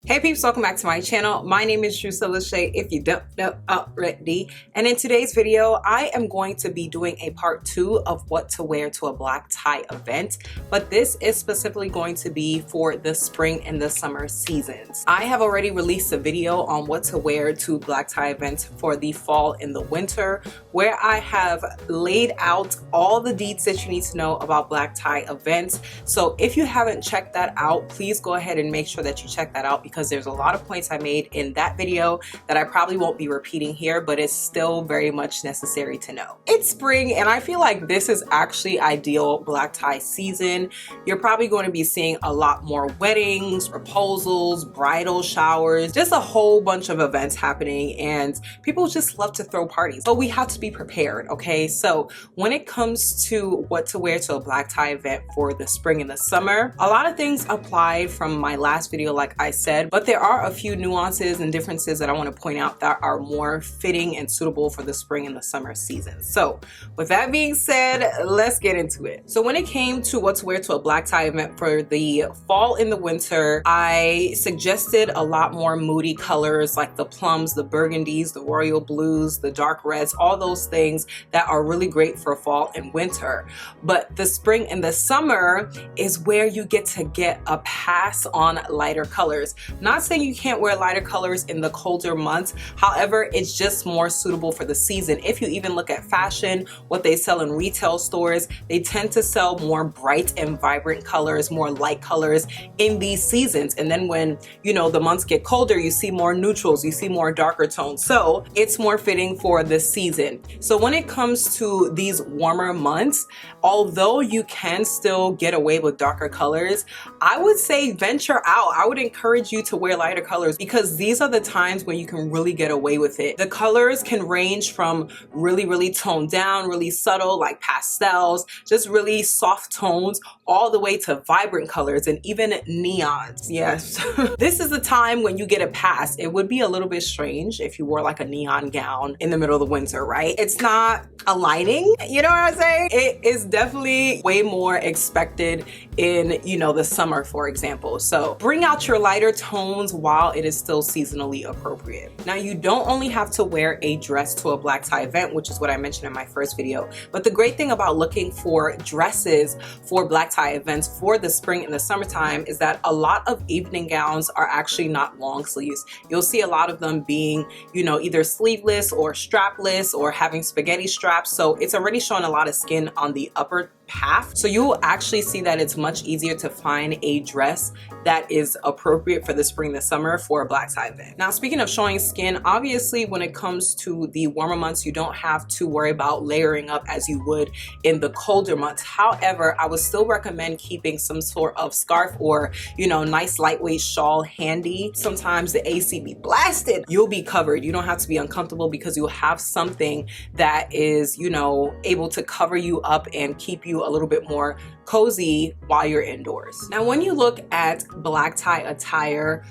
Hey peeps, welcome back to my channel. My name is Drusilla Shay, if you don't know already. And in today's video, I am going to be doing a part 2 of what to wear to a black tie event. But this is specifically going to be for the spring and the summer seasons. I have already released a video on what to wear to black tie events for the fall and the winter, where I have laid out all the deets that you need to know about black tie events. So if you haven't checked that out, please go ahead and make sure that you check that out, because there's a lot of points I made in that video that I probably won't be repeating here, but it's still very much necessary to know. It's spring, and I feel like this is actually ideal black tie season. You're probably going to be seeing a lot more weddings, proposals, bridal showers, just a whole bunch of events happening, and people just love to throw parties. But we have to be prepared, okay? So when it comes to what to wear to a black tie event for the spring and the summer, a lot of things applied from my last video, like I said, but there are a few nuances and differences that I want to point out that are more fitting and suitable for the spring and the summer season. So with that being said, let's get into it. So when it came to what to wear to a black tie event for the fall and the winter, I suggested a lot more moody colors like the plums, the burgundies, the royal blues, the dark reds, all those things that are really great for fall and winter. But the spring and the summer is where you get to get a pass on lighter colors. Not saying you can't wear lighter colors in the colder months. However, it's just more suitable for the season. If you even look at fashion, what they sell in retail stores, they tend to sell more bright and vibrant colors, more light colors in these seasons. And then when, you know, the months get colder, you see more neutrals, you see more darker tones. So it's more fitting for the season. So when it comes to these warmer months, although you can still get away with darker colors, I would say venture out. I would encourage you to wear lighter colors, because these are the times when you can really get away with it. The colors can range from really toned down, really subtle like pastels, just really soft tones, all the way to vibrant colors and even neons. Yes. This is the time when you get a pass. It would be a little bit strange if you wore like a neon gown in the middle of the winter, right? It's not aligning, you know what I'm saying? It is definitely way more expected in, you know, the summer, for example. So bring out your lighter tones while it is still seasonally appropriate. Now, you don't only have to wear a dress to a black tie event, which is what I mentioned in my first video, but the great thing about looking for dresses for black tie events for the spring and the summertime is that a lot of evening gowns are actually not long sleeves. You'll see a lot of them being, you know, either sleeveless or strapless or having spaghetti straps. So it's already showing a lot of skin on the upper half. So you will actually see that it's much easier to find a dress that is appropriate for the spring and the summer for a black tie event. Now, speaking of showing skin, obviously when it comes to the warmer months, you don't have to worry about layering up as you would in the colder months. However, I would still recommend keeping some sort of scarf or, you know, nice lightweight shawl handy. Sometimes the AC be blasted. You'll be covered. You don't have to be uncomfortable, because you'll have something that is, you know, able to cover you up and keep you a little bit more cozy while you're indoors. Now, when you look at black tie attire,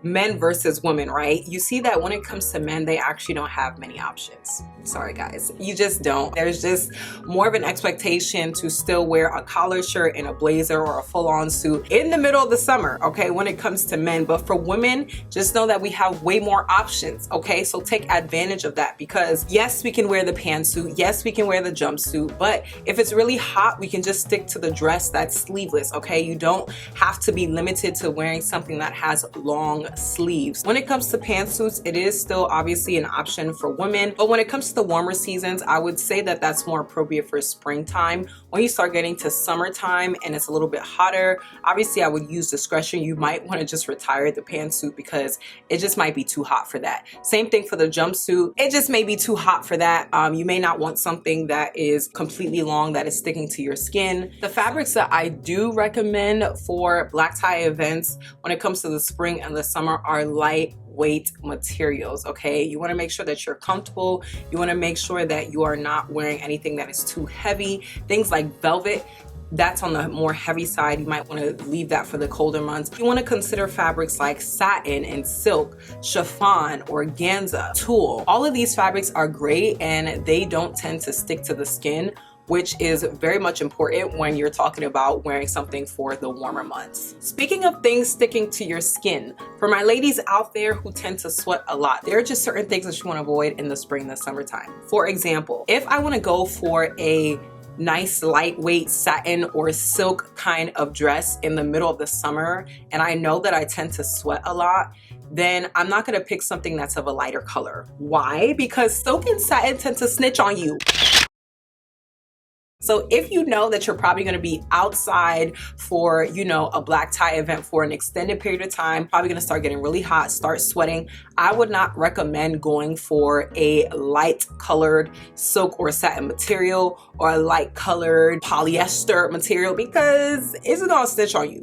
men versus women, right? You see that when it comes to men, they actually don't have many options. Sorry guys, you just don't. There's just more of an expectation to still wear a collared shirt and a blazer or a full-on suit in the middle of the summer, okay, when it comes to men. But for women, just know that we have way more options, okay? So take advantage of that, because yes, we can wear the pantsuit, yes, we can wear the jumpsuit, but if it's really hot, we can just stick to the dress that's sleeveless, okay? You don't have to be limited to wearing something that has long sleeves. When it comes to pantsuits, it is still obviously an option for women, but when it comes to the warmer seasons, I would say that that's more appropriate for springtime. When you start getting to summertime and it's a little bit hotter, obviously I would use discretion. You might want to just retire the pantsuit, because it just might be too hot for that. Same thing for the jumpsuit. It just may be too hot for that. You may not want something that is completely long, that is sticking to your skin. The fabrics that I do recommend for black tie events when it comes to the spring and the summer are lightweight materials, okay? You want to make sure that you're comfortable. You want to make sure that you are not wearing anything that is too heavy. Things like velvet, that's on the more heavy side. You might want to leave that for the colder months. You want to consider fabrics like satin and silk, chiffon, organza, tulle. All of these fabrics are great and they don't tend to stick to the skin which is very much important when you're talking about wearing something for the warmer months. Speaking of things sticking to your skin, for my ladies out there who tend to sweat a lot, there are just certain things that you want to avoid in the spring and the summertime. For example, if I want to go for a nice lightweight satin or silk kind of dress in the middle of the summer, and I know that I tend to sweat a lot, then I'm not going to pick something that's of a lighter color. Why? Because silk and satin tend to snitch on you. So if you know that you're probably going to be outside for, you know, a black tie event for an extended period of time, probably going to start getting really hot, start sweating, I would not recommend going for a light colored silk or satin material or a light colored polyester material, because it's going to snitch on you.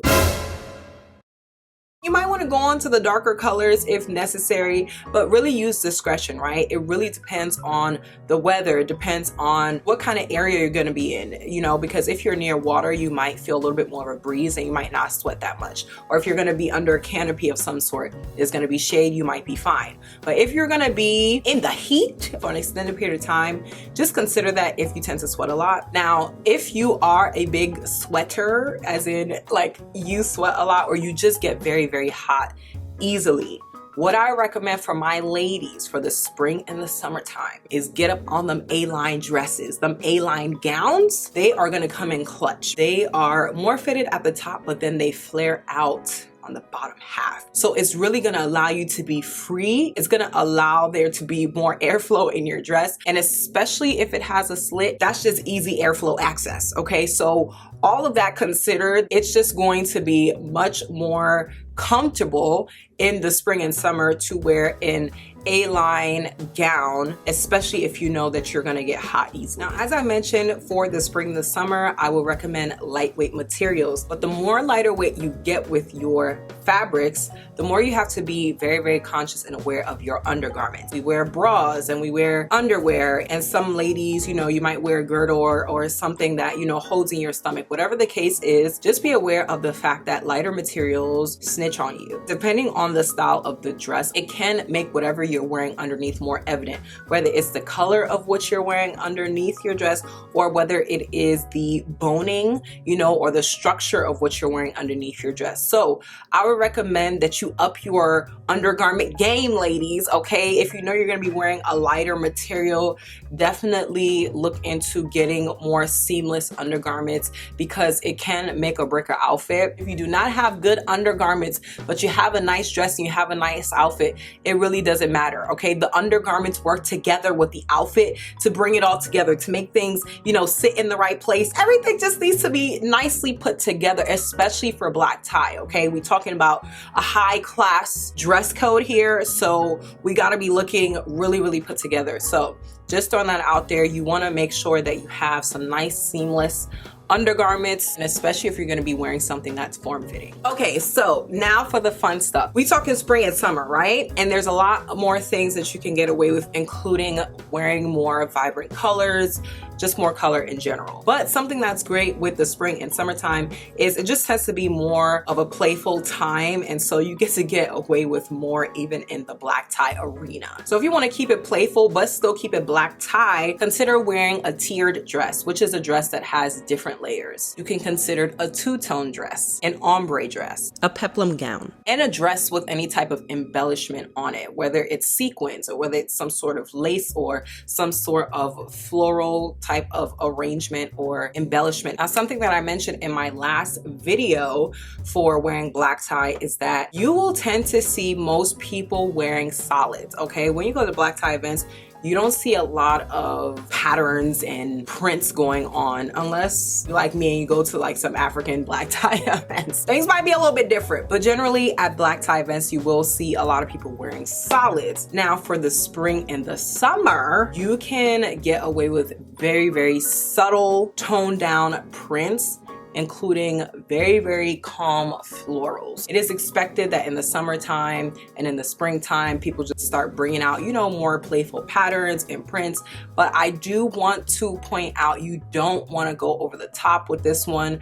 You might want to go on to the darker colors if necessary, but really use discretion, right? It really depends on the weather. It depends on what kind of area you're going to be in, you know, because if you're near water, you might feel a little bit more of a breeze and you might not sweat that much. Or if you're going to be under a canopy of some sort, there's going to be shade, you might be fine. But if you're going to be in the heat for an extended period of time, just consider that if you tend to sweat a lot. Now, if you are a big sweater, as in like you sweat a lot or you just get very hot easily, what I recommend for my ladies for the spring and the summertime is get up on them A-line dresses. Them A-line gowns, they are going to come in clutch. They are more fitted at the top, but then they flare out on the bottom half. So it's really going to allow you to be free. It's going to allow there to be more airflow in your dress. And especially if it has a slit, that's just easy airflow access. Okay. So all of that considered, it's just going to be much more comfortable in the spring and summer to wear an A-line gown, especially if you know that you're going to get hot easy. Now, as I mentioned, for the spring and the summer, I will recommend lightweight materials. But the more lighter weight you get with your fabrics, the more you have to be very conscious and aware of your undergarments. We wear bras and we wear underwear, and some ladies, you know, you might wear a girdle or something that, you know, holds in your stomach. Whatever the case is, just be aware of the fact that lighter materials snitch on you. Depending on the style of the dress, it can make whatever you're wearing underneath more evident, whether it's the color of what you're wearing underneath your dress or whether it is the boning, you know, or the structure of what you're wearing underneath your dress. So I would recommend that you up your undergarment game, ladies. Okay, if you know you're going to be wearing a lighter material, definitely look into getting more seamless undergarments, because it can make or break an outfit. If you do not have good undergarments, but you have a nice dress and you have a nice outfit, it really doesn't matter. Okay, the undergarments work together with the outfit to bring it all together, to make things, you know, sit in the right place. Everything just needs to be nicely put together, especially for black tie. Okay, we're talking about a high class dress code here, so we got to be looking really put together. So just throwing that out there, you want to make sure that you have some nice seamless undergarments, and especially if you're going to be wearing something that's form-fitting. Okay, so now for the fun stuff. We talking spring and summer, right? And there's a lot more things that you can get away with, including wearing more vibrant colors, just more color in general. But something that's great with the spring and summertime is it just has to be more of a playful time, and so you get to get away with more even in the black tie arena. So if you want to keep it playful but still keep it black tie, consider wearing a tiered dress, which is a dress that has different layers. You can consider a two-tone dress, an ombre dress, a peplum gown, and a dress with any type of embellishment on it, whether it's sequins or whether it's some sort of lace or some sort of floral type of arrangement or embellishment. Now, something that I mentioned in my last video for wearing black tie is that you will tend to see most people wearing solids. Okay, when you go to black tie events, you don't see a lot of patterns and prints going on unless you're like me and you go to like some African black tie events. Things might be a little bit different, but generally at black tie events, you will see a lot of people wearing solids. Now for the spring and the summer, you can get away with very subtle toned down prints, including very calm florals. It is expected that in the summertime and in the springtime, people just start bringing out, you know, more playful patterns and prints. But I do want to point out, you don't want to go over the top with this one.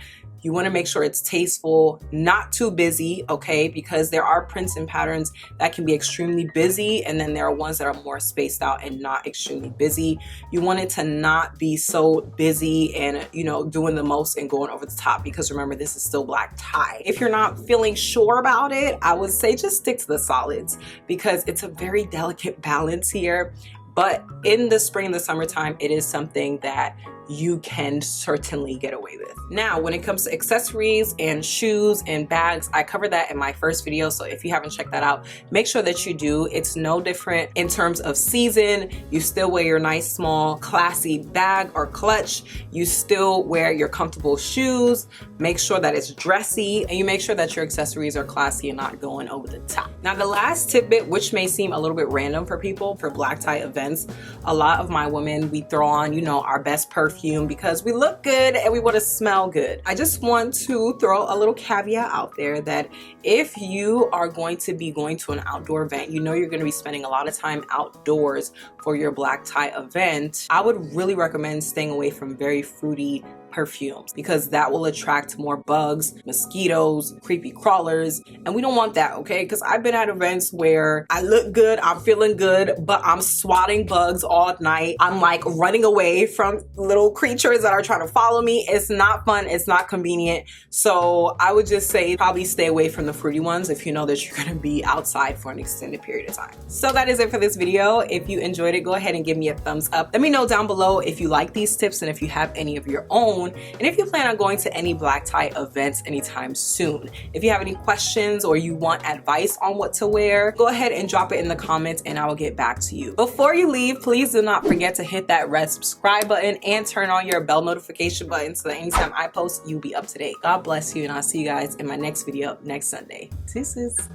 You want to make sure it's tasteful, not too busy, okay? Because there are prints and patterns that can be extremely busy, and then there are ones that are more spaced out and not extremely busy. You want it to not be so busy and, you know, doing the most and going over the top, because remember, this is still black tie. If you're not feeling sure about it, I would say just stick to the solids, because it's a very delicate balance here. But in the spring and the summertime, it is something that you can certainly get away with. Now, when it comes to accessories and shoes and bags, I covered that in my first video. So if you haven't checked that out, make sure that you do. It's no different in terms of season. You still wear your nice, small, classy bag or clutch. You still wear your comfortable shoes. Make sure that it's dressy, and you make sure that your accessories are classy and not going over the top. Now, the last tidbit, which may seem a little bit random for people for black tie events, a lot of my women, we throw on, you know, our best perfume because we look good and we want to smell good. I just want to throw a little caveat out there that if you are going to be going to an outdoor event, you know you're going to be spending a lot of time outdoors for your black tie event, I would really recommend staying away from very fruity perfumes, because that will attract more bugs, mosquitoes, creepy crawlers, and we don't want that, okay? Because I've been at events where I look good, I'm feeling good, but I'm swatting bugs all night. I'm like running away from little creatures that are trying to follow me. It's not fun, it's not convenient. So I would just say probably stay away from the fruity ones if you know that you're gonna be outside for an extended period of time. So that is it for this video. If you enjoyed it, go ahead and give me a thumbs up. Let me know down below if you like these tips and if you have any of your own. And if you plan on going to any black tie events anytime soon. If you have any questions or you want advice on what to wear, go ahead and drop it in the comments and I will get back to you. Before you leave, please do not forget to hit that red subscribe button and turn on your bell notification button so that anytime I post, you'll be up to date. God bless you, and I'll see you guys in my next video next Sunday. Deuces.